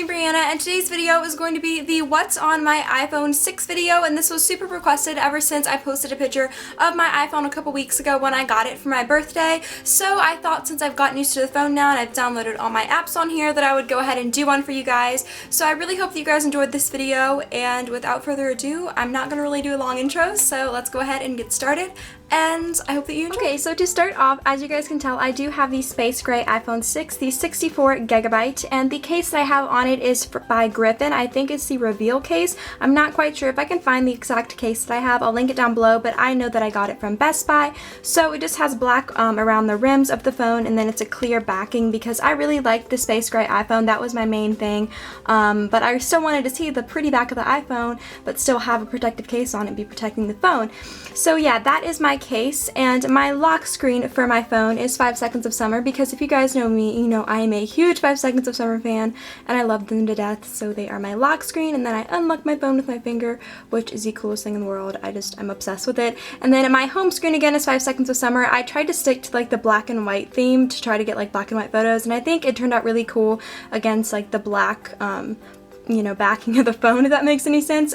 me, Brianna, and today's video is going to be the What's on my iPhone 6 video, and this was super requested ever since I posted a picture of my iPhone a couple weeks ago when I got it for my birthday. So I thought since I've gotten used to the phone now and I've downloaded all my apps on here that I would go ahead and do one for you guys. So I really hope that you guys enjoyed this video, and without further ado, I'm not going to really do a long intro, so let's go ahead and get started. And I hope that you enjoy. Okay, so to start off, as you guys can tell, I do have the Space Gray iPhone 6, the 64GB, and the case that I have on it is by Griffin. I think it's the Reveal case. I'm not quite sure if I can find the exact case that I have. I'll link it down below, but I know that I got it from Best Buy. So it just has black around the rims of the phone, and then it's a clear backing because I really liked the Space Gray iPhone. That was my main thing, but I still wanted to see the pretty back of the iPhone, but still have a protective case on it, be protecting the phone. So yeah, that is my case, and my lock screen for my phone is 5 Seconds of Summer, because if you guys know me, you know I am a huge 5 Seconds of Summer fan and I love them to death. So they are my lock screen, and then I unlock my phone with my finger, which is the coolest thing in the world. I'm obsessed with it. And then my home screen again is 5 Seconds of Summer. I tried to stick to like the black and white theme to try to get like black and white photos, and I think it turned out really cool against like the black you know, backing of the phone, if that makes any sense.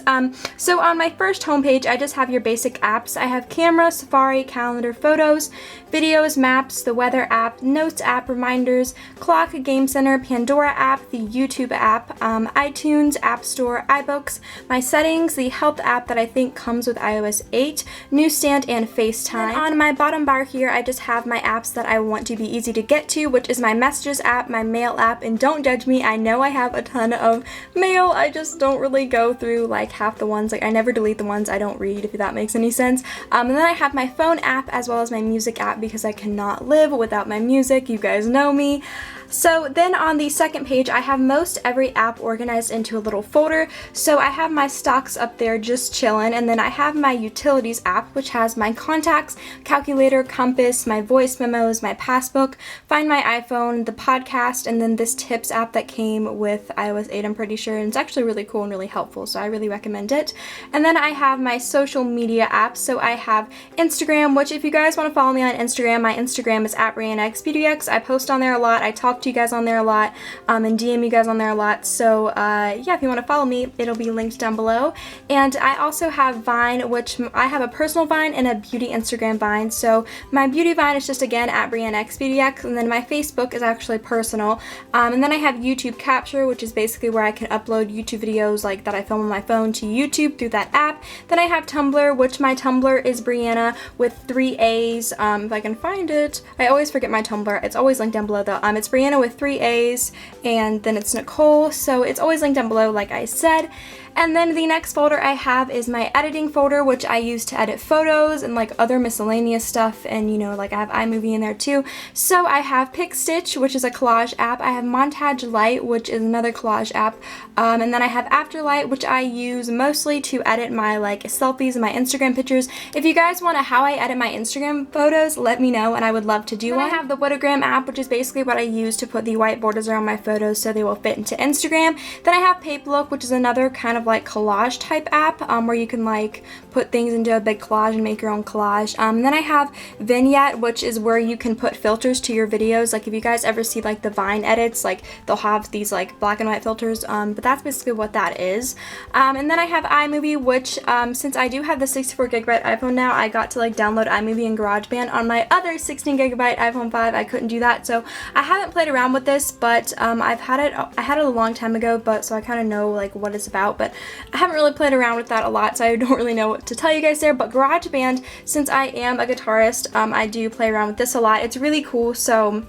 So on my first homepage, I just have your basic apps. I have Camera, Safari, Calendar, Photos, Videos, Maps, the Weather app, Notes app, Reminders, Clock, Game Center, Pandora app, the YouTube app, iTunes, App Store, iBooks, my settings, the Health app that I think comes with iOS 8, Newsstand, and FaceTime. And on my bottom bar here, I just have my apps that I want to be easy to get to, which is my Messages app, my Mail app, and don't judge me, I know I have a ton of mail. I just don't really go through like half the ones. Like I never delete the ones I don't read, if that makes any sense. And then I have my phone app as well as my music app, because I cannot live without my music. You guys know me. So then on the second page, I have most every app organized into a little folder. So I have my stocks up there just chilling, and then I have my utilities app, which has my contacts, calculator, compass, my voice memos, my passbook, find my iPhone, the podcast, and then this tips app that came with iOS 8, I'm pretty sure, and it's actually really cool and really helpful, so I really recommend it. And then I have my social media apps. So I have Instagram, which if you guys want to follow me on Instagram, my Instagram is @BriannaxBeautyx. I post on there a lot. I talk to you guys on there a lot, and DM you guys on there a lot. So yeah, if you want to follow me, it'll be linked down below. And I also have Vine, which I have a personal Vine and a beauty Instagram Vine. So my beauty Vine is just again @BriannaxBeautyx, and then my Facebook is actually personal. And then I have YouTube Capture, which is basically where I can upload YouTube videos like that I film on my phone to YouTube through that app. Then I have Tumblr, which my Tumblr is Brianna with 3 A's. If I can find it, I always forget my Tumblr. It's always linked down below though. It's Brianna with 3 A's, and then it's Nicole, so it's always linked down below like I said. And then the next folder I have is my editing folder, which I use to edit photos and like other miscellaneous stuff, and you know, like I have iMovie in there too. So I have PicStitch, which is a collage app. I have Montage Lite, which is another collage app, and then I have Afterlight, which I use mostly to edit my like selfies and my Instagram pictures. If you guys want to how I edit my Instagram photos, let me know and I would love to do one. I have the Whitagram app, which is basically what I use to put the white borders around my photos so they will fit into Instagram. Then I have Paperlook, which is another kind of like collage type app, where you can like put things into a big collage and make your own collage. Then I have Vignette, which is where you can put filters to your videos. Like if you guys ever see like the Vine edits, like they'll have these like black and white filters, but that's basically what that is. And then I have iMovie, which since I do have the 64GB iPhone now, I got to like download iMovie and GarageBand. On my other 16GB iPhone 5, I couldn't do that, so I haven't played around with this, but I had it a long time ago, but so I kind of know like what it's about, but I haven't really played around with that a lot, so I don't really know what to tell you guys there. But GarageBand, since I am a guitarist, I do play around with this a lot. It's really cool. So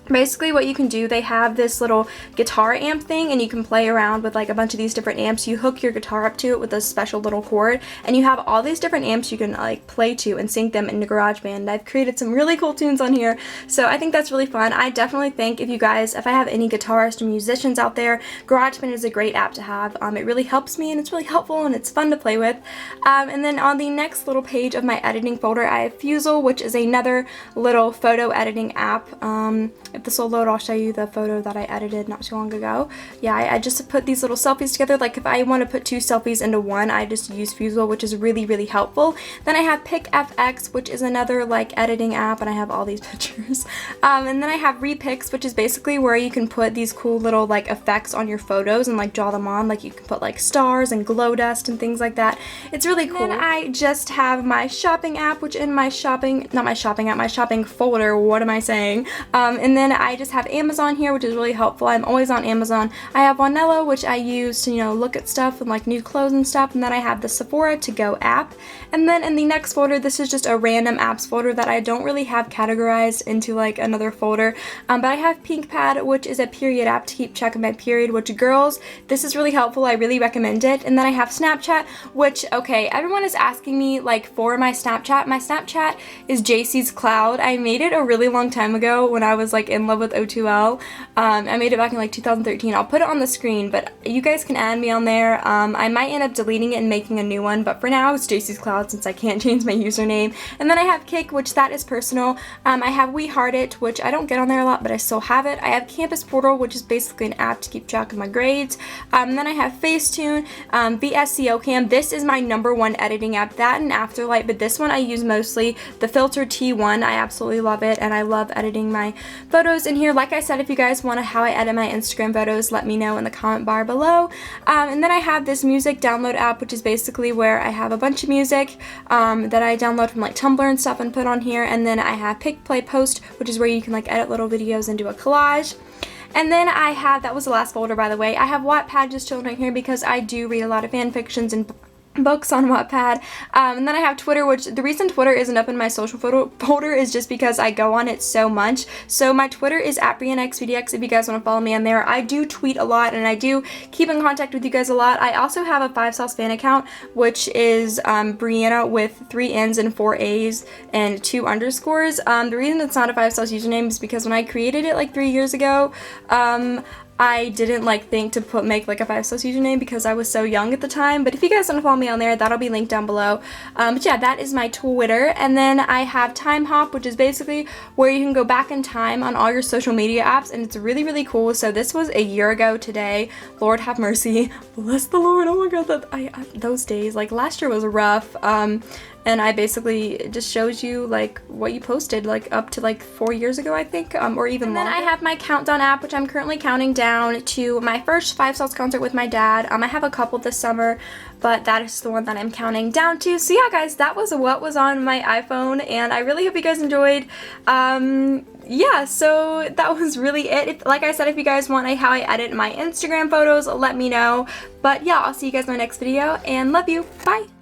basically what you can do, they have this little guitar amp thing, and you can play around with like a bunch of these different amps. You hook your guitar up to it with a special little cord, and you have all these different amps you can like play to and sync them into GarageBand. I've created some really cool tunes on here, so I think that's really fun. I definitely think if I have any guitarists or musicians out there, GarageBand is a great app to have. It really helps me, and it's really helpful, and it's fun to play with. And then on the next little page of my editing folder, I have Fusel, which is another little photo editing app. If this will load, I'll show you the photo that I edited not too long ago. Yeah, I just put these little selfies together. Like if I want to put 2 selfies into one, I just use Fusible, which is really, really helpful. Then I have PicFX, which is another like editing app, and I have all these pictures. And then I have Repix, which is basically where you can put these cool little like effects on your photos and like draw them on. Like you can put like stars and glow dust and things like that. It's really cool. And then I just have my shopping app, which in my shopping, not my shopping app, my shopping folder, what am I saying? And then I just have Amazon here, which is really helpful. I'm always on Amazon. I have Wanello, which I use to, you know, look at stuff and like new clothes and stuff. And then I have the Sephora To Go app. And then in the next folder, this is just a random apps folder that I don't really have categorized into like another folder. But I have PinkPad, which is a period app to keep track of my period, which girls, this is really helpful. I really recommend it. And then I have Snapchat, which, okay, everyone is asking me like for my Snapchat. My Snapchat is JC's Cloud. I made it a really long time ago when I was like in love with O2L. I made it back in like 2013. I'll put it on the screen, but you guys can add me on there. I might end up deleting it and making a new one, but for now it's JC's Cloud since I can't change my username. And then I have Kik, which that is personal. I have We Heart It, which I don't get on there a lot, but I still have it. I have Campus Portal, which is basically an app to keep track of my grades. And then I have Facetune, VSCO Cam. This is my #1 editing app, that and Afterlight, but this one I use mostly. The Filter T1, I absolutely love it, and I love editing my photos in here. Like I said, if you guys want to how I edit my Instagram photos, let me know in the comment bar below. And then I have this music download app, which is basically where I have a bunch of music that I download from like Tumblr and stuff and put on here. And then I have Pick, Play, Post, which is where you can like edit little videos and do a collage. And then I have, that was the last folder by the way, I have Wattpad just chilling right here because I do read a lot of fan fictions and books on Wattpad. And then I have Twitter, which the reason Twitter isn't up in my social photo folder is just because I go on it so much. So my Twitter is @BriannaxBeautyx if you guys want to follow me on there. I do tweet a lot and I do keep in contact with you guys a lot. I also have a 5 fan account, which is Brianna with 3 N's and 4 A's and 2 underscores. The reason it's not a 5 username is because when I created it like 3 years ago, I didn't like think to make like a 5 username because I was so young at the time. But if you guys want to follow me on there, that'll be linked down below. But yeah, that is my Twitter. And then I have Time Hop, which is basically where you can go back in time on all your social media apps, and it's really, really cool. So this was a year ago today. Lord have mercy. Bless the Lord. Oh my god, those days, like last year was rough. And I basically, it just shows you like what you posted like up to like 4 years ago, I think, or even longer. And then I have my countdown app, which I'm currently counting down to my first 5 concert with my dad. I have a couple this summer, but that is the one that I'm counting down to. So yeah, guys, that was what was on my iPhone, and I really hope you guys enjoyed. Yeah, so that was really it. Like I said, if you guys want how I edit my Instagram photos, let me know. But yeah, I'll see you guys in my next video, and love you. Bye!